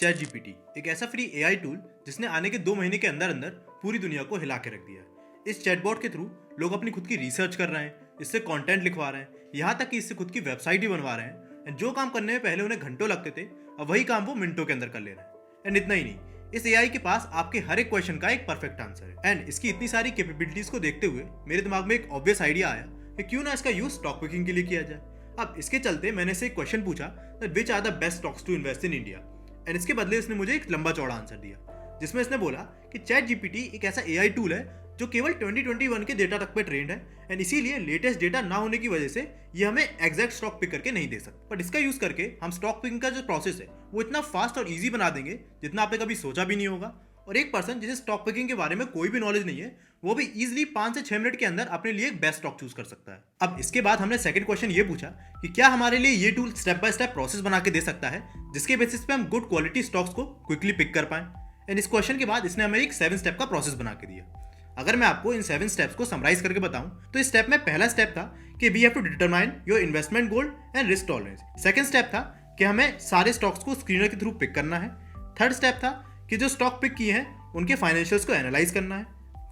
Chat GPT एक ऐसा free AI tool जिसने आने के 2 महीने के अंदर अंदर पूरी दुनिया को हिला के रख दिया है। इस चैटबॉट के थ्रू लोग अपनी खुद की रिसर्च कर रहे हैं, इससे कंटेंट लिखवा रहे हैं, यहाँ तक कि इससे खुद की वेबसाइट ही बनवा रहे हैं। एंड जो काम करने में पहले उन्हें घंटों लगते थे, अब वही काम वो मिनटों के अंदर कर ले रहे हैं। एंड इतना ही नहीं, इस एआई के पास आपके हर एक क्वेश्चन का एक परफेक्ट आंसर है। एंड इसकी इतनी सारी कैपेबिलिटीज को देखते हुए मेरे दिमाग में एक ऑब्वियस आइडिया आया कि क्यों ना इसका यूज स्टॉक पिकिंग के लिए किया जाए। अब इसके चलते मैंने से एक क्वेश्चन पूछा that which are the best stocks to invest in India. एंड इसके बदले इसने मुझे एक लंबा चौड़ा आंसर दिया, जिसमें इसने बोला कि चैट जीपीटी एक ऐसा एआई टूल है जो केवल 2021 के डेटा तक पे ट्रेंड है, एंड इसीलिए लेटेस्ट डेटा ना होने की वजह से ये हमें एग्जैक्ट स्टॉक पिक करके नहीं दे सकता। बट इसका यूज करके हम स्टॉक पिकिंग का जो प्रोसेस है वो इतना फास्ट और इजी बना देंगे जितना आपने कभी सोचा भी नहीं होगा। और एक पर्सन जिसे स्टॉक पिकिंग के बारे में कोई भी नॉलेज नहीं है, वो भी इजीली 5 से 6 मिनट के अंदर अपने लिए एक बेस्ट स्टॉक चूज कर सकता है। अब इसके बाद हमने सेकंड क्वेश्चन ये पूछा कि क्या हमारे लिए ये tool step by step process बना के दे सकता है जिसके बेसिस पे हम गुड क्वालिटी स्टॉक्स को क्विकली पिक कर पाएं। एंड इस क्वेश्चन के बाद इसने हमें एक 7 स्टेप का प्रोसेस बना के दिया। अगर मैं आपको इन 7 स्टेप्स को समराइज करके बताऊं तो इस स्टेप में पहला स्टेप था कि we have to determine your investment goal and risk tolerance. Second step था कि हमें सारे स्टॉक्स को स्क्रीनर के थ्रू पिक करना है। थर्ड स्टेप था कि जो स्टॉक पिक किए हैं उनके फाइनेंशियल्स को एनालाइज करना है।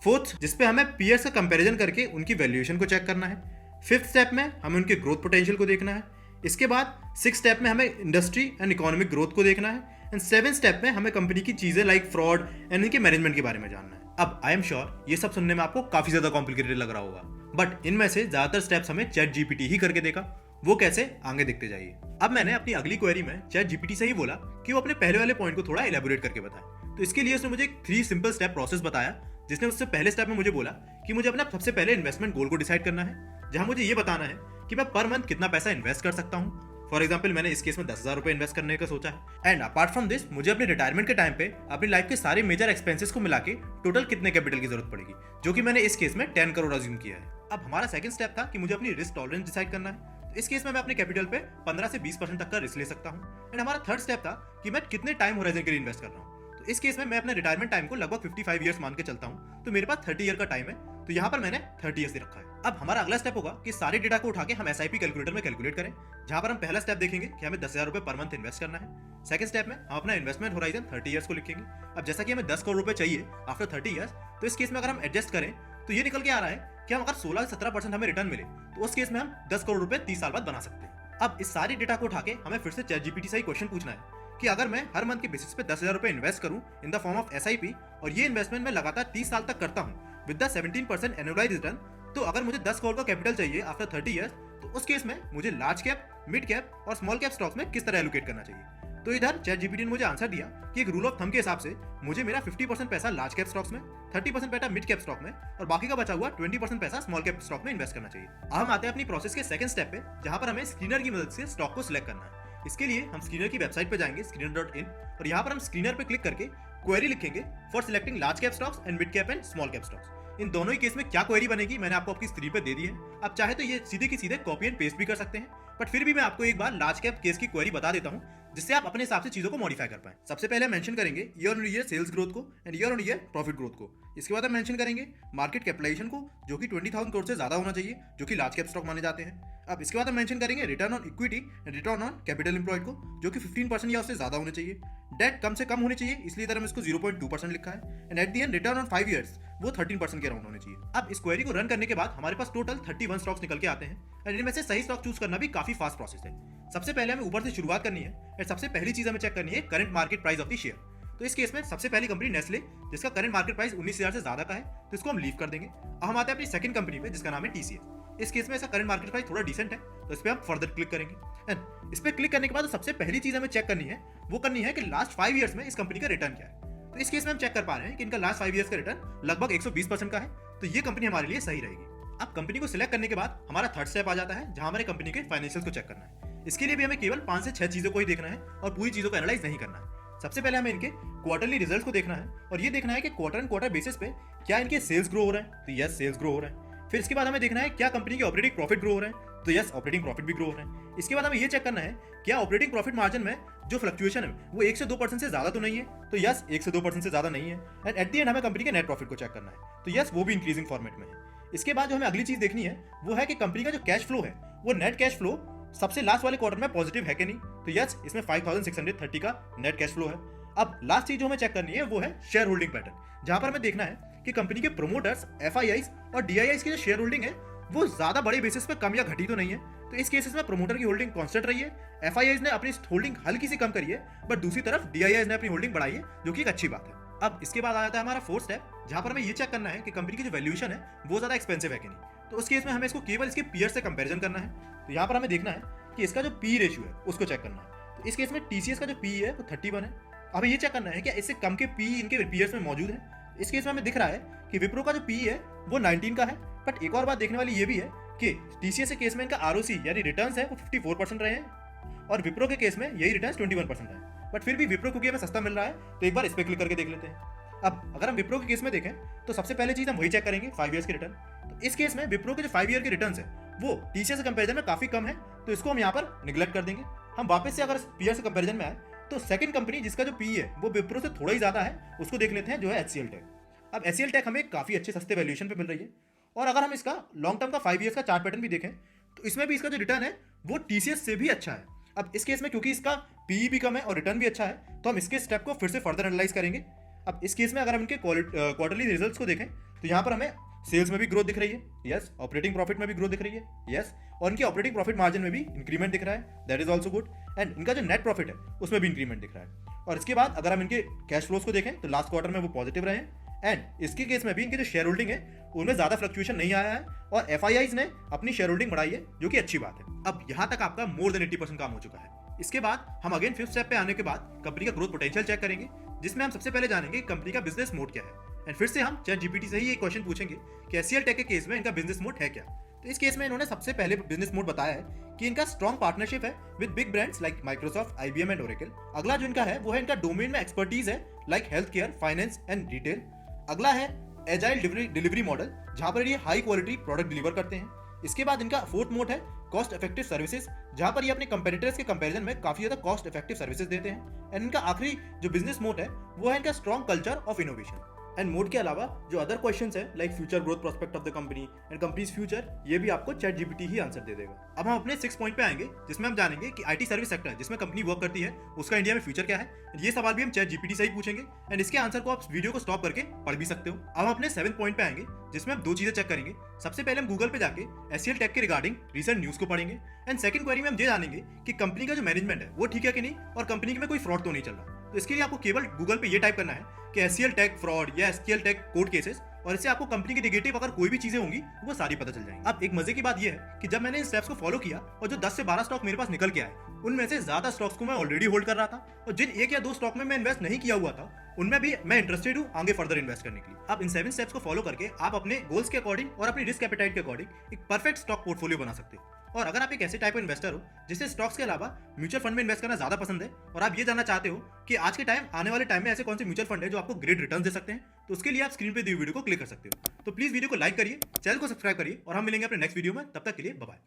फोर्थ, जिसपे हमें पीयर से कंपैरिजन करके उनकी वैल्यूएशन को चेक करना है। फिफ्थ स्टेप में हमें उनके ग्रोथ पोटेंशियल को देखना है। इसके बाद 6 स्टेप में हमें इंडस्ट्री एंड इकोनॉमिक ग्रोथ को देखना है। एंड 7 स्टेप में हमें कंपनी की चीजें लाइक फ्रॉड एंड इनके मैनेजमेंट के बारे में जानना है। अब आई एम श्योर ये सब सुनने में आपको काफी ज्यादा कॉम्प्लिकेटेड लग रहा होगा, बट इनमें से ज्यादातर स्टेप्स हमें चैट जीपीटी ही करके देगा। वो कैसे, आगे देखते जाइए। अब मैंने अपनी अगली क्वेरी में चैट जीपीटी से ही बोला कि वो अपने पहले वाले पॉइंट को थोड़ा एलैबोरेट करके बताए। तो इसके लिए उसने मुझे एक 3 सिंपल स्टेप प्रोसेस बताया, जिसने उससे पहले स्टेप में मुझे बोला कि मुझे अपना सबसे पहले इन्वेस्टमेंट गोल को डिसाइड करना है, जहां मुझे ये बताना है कि मैं पर मंथ कितना पैसा इन्वेस्ट कर सकता हूँ। फॉर एग्जाम्पल मैंने इस केस में 10,000 रुपए इन्वेस्ट करने का सोचा है। एंड अपार्ट फ्रॉम दिस मुझे अपने रिटायरमेंट के टाइम पे अपनी लाइफ के सारे मेजर एक्सपेंसेस को मिला के टोटल कितने कैपिटल की जरूरत पड़ेगी, जो कि मैंने इस केस में 10 करोड़ अज्यूम किया है। अब हमारा सेकंड स्टेप था कि मुझे अपनी रिस्क टॉलरेंस डिसाइड करना है। तो इस केस में मैं अपने कैपिटल पे 15 से 20% तक का रिस्क ले सकता हूँ। एंड हमारा थर्ड स्टेप था कि मैं कितने टाइम होराइजन के लिए इन्वेस्ट कर रहा हूँ। तो इस केस में मैं अपने रिटायरमेंट टाइम को लगभग 55 ईयर्स मान के चलता हूँ, तो मेरे पास 30 ईयर का टाइम है, तो यहाँ पर मैंने 30 ईयर्स ही रखा है। अब हमारा अगला स्टेप होगा कि सारे डेटा को उठा के हम एसआईपी कैलकुलेटर में कैलकुलेट करें, जहां पर हम पहला स्टेप देखेंगे कि हमें 10,000 रुपए पर मंथ इन्वेस्ट करना है। सेकंड स्टेप में हम अपना इन्वेस्टमेंट होराइजन 30 ईयर्स को लिखेंगे। अब जैसा कि हमें 10 करोड़ रुपए चाहिए आफ्टर 30 ईयर्स, तो इस केस में अगर हम एडजस्ट करें तो ये निकल के आ रहा है कि हम अगर 16 से 17% हमें रिटर्न मिले तो उस केस में हम 10 करोड़ रुपए 30 साल बाद बना सकते हैं। अब इस सारी डेटा को उठा के हमें फिर से चैट जीपीटी से ही क्वेश्चन पूछना है कि अगर मैं हर मंथ के बेसिस पे 10,000 रुपए इन्वेस्ट करूं in the form of SIP, और ये इन्वेस्टमेंट मैं लगातार 30 साल तक करता हूं विद द 17% एनुअलाइज्ड रिटर्न, तो अगर मुझे 10 करोड़ का कैपिटल चाहिए आफ्टर 30 ईयर्स, तो उस केस में मुझे लार्ज कैप, मिड कैप और स्मॉल कैप स्टॉक्स में किस तरह एलोकेट करना चाहिए। तो इधर चैट जीपीटी ने मुझे आंसर दिया कि एक रूल ऑफ थंब के हिसाब से मुझे मेरा 50% पैसा लार्ज कैप स्टॉक्स में, 30% पैसा मिड कैप स्टॉक में और बाकी का बचा हुआ 20% पैसा स्मॉल कैप स्टॉक में इन्वेस्ट करना चाहिए। अब हम आते हैं अपनी प्रोसेस के सेकंड स्टेप पे, जहां पर हमें स्क्रीनर की मदद से स्टॉक को सिलेक्ट करना है। इसके लिए हम स्क्रीनर की वेबसाइट पे जाएंगे screener.in, और यहाँ पर हम स्क्रीनर पे क्लिक करके क्वेरी लिखेंगे for selecting large cap stocks and mid cap and small cap stocks. इन दोनों ही केस में क्या क्वेरी बनेगी मैंने आपको आपकी स्क्रीन पे दे दी है। आप चाहे तो ये सीधे की सीधे कॉपी एंड पेस्ट भी कर सकते हैं, बट फिर भी मैं आपको एक बार लार्ज कैप केस की क्वेरी बता देता हूँ, जिससे आप अपने हिसाब से चीजों को मॉडिफाई कर पाएं। सबसे पहले मेंशन करेंगे year on year sales growth को and year on year profit growth को। इसके बाद हम मेंशन करेंगे मार्केट कैपिटलाइजेशन को, जो कि 20,000 करोड़ से ज्यादा होना चाहिए, जो कि लार्ज कैप स्टॉक माने जाते हैं। अब इसके बाद हम मेंशन करेंगे return on equity and return on capital employed को, जो कि 15% या उससे ज्यादा होने चाहिए। डेट कम से कम होनी चाहिए, इसलिए इधर हम इसको 0.2% लिखा है। And at the end return on 5 years वो 13% के अराउंड होने चाहिए। अब इस क्वेरी को रन करने के बाद हमारे पास टोटल 31 स्टॉक्स निकल के आते हैं, एंड इनमें से सही स्टॉक चूज करना भी काफी फास्ट प्रोसेस है। सबसे पहले हमें ऊपर से शुरुआत करनी है, और सबसे पहली चीज हमें चेक करनी है current market price of the share. तो इस केस में सबसे पहली कंपनी नेस्ले, जिसका करंट मार्केट प्राइस 19,000 से ज्यादा का है, तो इसको हम लीव कर देंगे। अब हम आते हैं अपनी सेकंड कंपनी पे, जिसका नाम है टीसीएस। इस केस में इसका करंट मार्केट प्राइस थोड़ा डिसेंट है, तो इस पे हम फर्दर क्लिक करेंगे। एंड इस पे क्लिक करने के बाद सबसे पहली चीज हमें चेक करनी है कि लास्ट 5 ईयर्स में इस कंपनी का रिटर्न क्या है। तो इस केस में हम चेक कर पा रहे हैं कि इनका लास्ट 5 ईयर्स का रिटर्न लगभग 120% का है, तो ये कंपनी हमारे लिए सही रहेगी। अब कंपनी को सिलेक्ट करने के बाद हमारा थर्ड स्टेप आ जाता है, जहां हमारे कंपनी के फाइनेंशियल्स को चेक करना है। इसके लिए भी हमें केवल 5 से 6 चीजों को ही देखना है और पूरी चीजों को एनालाइज नहीं करना है। सबसे पहले हमें इनके क्वार्टरली रिजल्ट्स को देखना है, और ये देखना है कि क्वार्टर एंड क्वार्टर बेसिस पे क्या इनके सेल्स ग्रो हो रहे हैं, तो यस सेल्स ग्रो हो रहे हैं। फिर इसके बाद हमें देखना है क्या कंपनी के ऑपरेटिंग प्रॉफिट ग्रो हो रहे हैं, तो यस ऑपरेटिंग प्रॉफिट भी ग्रो हो रहे हैं। इसके बाद हमें ये चेक करना है क्या ऑपरेटिंग प्रॉफिट मार्जिन में जो फ्लक्चुएशन है वो 1 से 2% से ज्यादा तो नहीं है, तो यस 1 से 2% से ज्यादा नहीं है। एंड एट द एंड हमें कंपनी के नेट प्रॉफिट को चेक करना है, तो यस वो भी इंक्रीजिंग फॉर्मेट में है। इसके बाद जो हमें अगली चीज देखनी है वो है कि कंपनी का जो कैश फ्लो है वो नेट कैश फ्लो सबसे लास्ट वाले क्वार्टर में पॉजिटिव है कि नहीं, तो यस इसमें 5,630 का नेट कैश फ्लो है। अब लास्ट चीज जो हमें चेक करनी है वो है शेयर होल्डिंग पैटर्न, जहां पर हमें देखना है कि कंपनी के प्रोमोटर्स, एफआईआईज और डीआईआईज की जो शेयर होल्डिंग है वो ज्यादा बड़े बेसिस पे कम या घटी तो नहीं है। तो इस केसेस में प्रोमोटर की होल्डिंग कांस्टेंट रही है, एफआईआईज ने अपनी होल्डिंग हल्की सी कम करी है, बट दूसरी तरफ डीआईआईज ने अपनी होल्डिंग बढ़ाई है, जो कि एक अच्छी बात है। अब इसके बाद आ जाता है हमारा फोर्थ स्टेप, जहां पर हमें ये चेक करना है कि कंपनी की जो वैल्यूएशन है वो ज्यादा एक्सपेंसिव है कि नहीं। तो उस केस में हमें इसको केवल इसके पीयर से कंपेरिजन करना है। तो यहाँ पर हमें देखना है कि इसका जो पी रेशियो है उसको चेक करना है। तो इस केस में टीसीएस का जो पी है वो 31 है। हमें ये चेक करना है कि इससे कम के पी इनके पीयर्स में मौजूद है। इस केस में हमें दिख रहा है कि विप्रो का जो पी है वो 19 का है, बट एक और बात देखने वाली ये भी है कि टीसीएस के केस में इनका आरओसी यानी रिटर्न्स है वो 54% रहे हैं और विप्रो के केस में यही रिटर्न्स 21% है। बट फिर भी विप्रो क्योंकि हमें सस्ता मिल रहा है तो एक बार इस पर क्लिक करके देख लेते हैं। अब अगर हम विप्रो के केस में देखें तो सबसे पहले चीज हम वही चेक करेंगे 5 ईयर्स के रिटर्न। तो इस केस में विप्रो के जो 5 ईयर के रिटर्न्स है वो टीसीएस से कंपैरिजन में काफी कम है, तो इसको हम यहाँ पर निगलेक्ट कर देंगे। हम वापस से अगर पीयर से कंपैरिजन में आए तो सेकंड कंपनी जिसका जो पी है वो विप्रो से थोड़ा ही ज्यादा है, उसको देख लेते हैं, जो है एचसीएल टेक। अब एचसीएल टेक हमें काफी अच्छे सस्ते वैल्यूएशन पे मिल रही है और अगर हम इसका लॉन्ग टर्म का 5 ईयर्स का चार्ट पैटर्न भी देखें तो इसमें भी इसका जो रिटर्न है वो टीसीएस से भी अच्छा है। अब इस केस में क्योंकि इसका पी भी कम है और रिटर्न भी अच्छा है तो हम इसके स्टेप को फिर से फर्दर एनालाइज करेंगे। अब इस केस में अगर हम इनके क्वार्टरली रिजल्ट्स को देखें तो यहाँ पर हमें सेल्स में भी ग्रोथ दिख रही है, यस, ऑपरेटिंग प्रॉफिट में भी ग्रोथ दिख रही है, यस, और इनकी ऑपरेटिंग प्रॉफिट मार्जिन में भी इंक्रीमेंट दिख रहा है, that is also good, and इनका जो नेट प्रॉफिट है उसमें भी इंक्रीमेंट दिख रहा है। और इसके बाद अगर हम इनके कैश फ्लोज को देखें तो लास्ट क्वार्टर में वो पॉजिटिव रहे हैं एंड इसके केस में भी इनकी जो शेयर होल्डिंग है उनमें ज्यादा फ्लक्चुएशन नहीं आया है और एफआईआईज ने अपनी शेयर होल्डिंग बढ़ाई है, जो कि अच्छी बात है। अब यहाँ तक आपका मोर देन 80% काम हो चुका है। इसके बाद हम अगेन फिफ्थ स्टेप पे आने के बाद कंपनी का ग्रोथ पोटेंशियल चेक करेंगे, जिसमें हम सबसे पहले जानेंगे कंपनी का बिजनेस मोड क्या है एंड फिर से हम चैट जीपीटी से ही एक क्वेश्चन पूछेंगे कि एचसीएल टेक के केस में इनका बिजनेस मोड है क्या। तो इस केस में इन्होंने सबसे पहले बिजनेस मोड बताया है कि इनका स्ट्रॉन्ग पार्टनरशिप है with big brands like Microsoft, IBM and Oracle. अगला जो इनका है वो है इनका डोमेन में एक्सपर्टीज है like health care, finance and retail. अगला है एजाइल डिलीवरी मॉडल, जहां पर ये हाई क्वालिटी प्रोडक्ट डिलीवर करते हैं। इसके बाद इनका फोर्थ मोड है कॉस्ट इफेक्टिव सर्विसेज, जहां पर ये अपने कंपेटिटर्स के कंपैरिजन में काफी ज्यादा कॉस्ट इफेक्टिव सर्विसेज देते हैं। एंड इनका आखिरी जो बिजनेस मोड है वो है इनका strong culture of innovation. And mode के अलावा जो अदर क्वेश्चंस है like future growth prospect of the company and companies future, ये भी आपको चैट जीपीटी ही आंसर दे देगा। अब हम अपने 6 पॉइंट पे आएंगे, जिसमें हम जानेंगे कि आईटी सर्विस सेक्टर जिसमें कंपनी वर्क करती है उसका इंडिया में फ्यूचर क्या है। ये सवाल भी हम चैट जीपीटी से ही पूछेंगे एंड इसके आंसर को आप वीडियो को स्टॉप करके पढ़ भी सकते हो। अब हम अपने 7 पॉइंट पे आएंगे, जिसमें हम 2 चीजें चेक करेंगे। सबसे पहले हम गूगल पे जाके एचसीएल टेक के रिगार्डिंग रिसेंट न्यूज को पढ़ेंगे एंड सेकंड क्वेरी में हम ये जानेंगे कि कंपनी का जो मैनेजमेंट है वो ठीक है कि नहीं और कंपनी में कोई फ्रॉड तो नहीं चल रहा। तो इसके लिए आपको केवल गूगल पे ये टाइप करना है कि एचसीएल टेक फ्रॉड या एचसीएल टेक कोर्ट केसेस, और इससे आपको कंपनी की नेगेटिव अगर कोई भी चीजें होंगी वो सारी पता चल जाएंगी। अब एक मजे की बात ये है कि जब मैंने इन स्टेप्स को फॉलो किया और जो 10 से 12 स्टॉक मेरे पास निकल के आए, उनमें से ज्यादा स्टॉक्स को मैं ऑलरेडी होल्ड कर रहा था और जिन 1 या 2 स्टॉक में मैं इन्वेस्ट नहीं किया हुआ था उनमें भी मैं इंटरेस्टेड हूँ आगे फर्दर इन्वेस्ट करने के लिए। अब इन 7 स्टेप्स को फॉलो करके आप अपने गोल्स के अकॉर्डिंग और अपनी रिस्क एपेटाइट के अकॉर्डिंग एक परफेक्ट स्टॉक पोर्टफोलियो बना सकते हो। और अगर आप एक ऐसे टाइप का इन्वेस्टर हो जिससे स्टॉक्स के अलावा म्यूचुअल फंड में इन्वेस्ट करना ज्यादा पसंद है और आप ये जानना चाहते हो कि आज के टाइम आने वाले टाइम में ऐसे कौन से म्यूचुअल फंड है जो आपको ग्रेट रिटर्न दे सकते हैं, तो उसके लिए आप स्क्रीन पे दी वीडियो को क्लिक कर सकते हो। तो प्लीज वीडियो को लाइक करिए, चैनल को सब्सक्राइब करिए और हम मिलेंगे अपने नेक्स्ट वीडियो में। तब तक के लिए बाय बाय।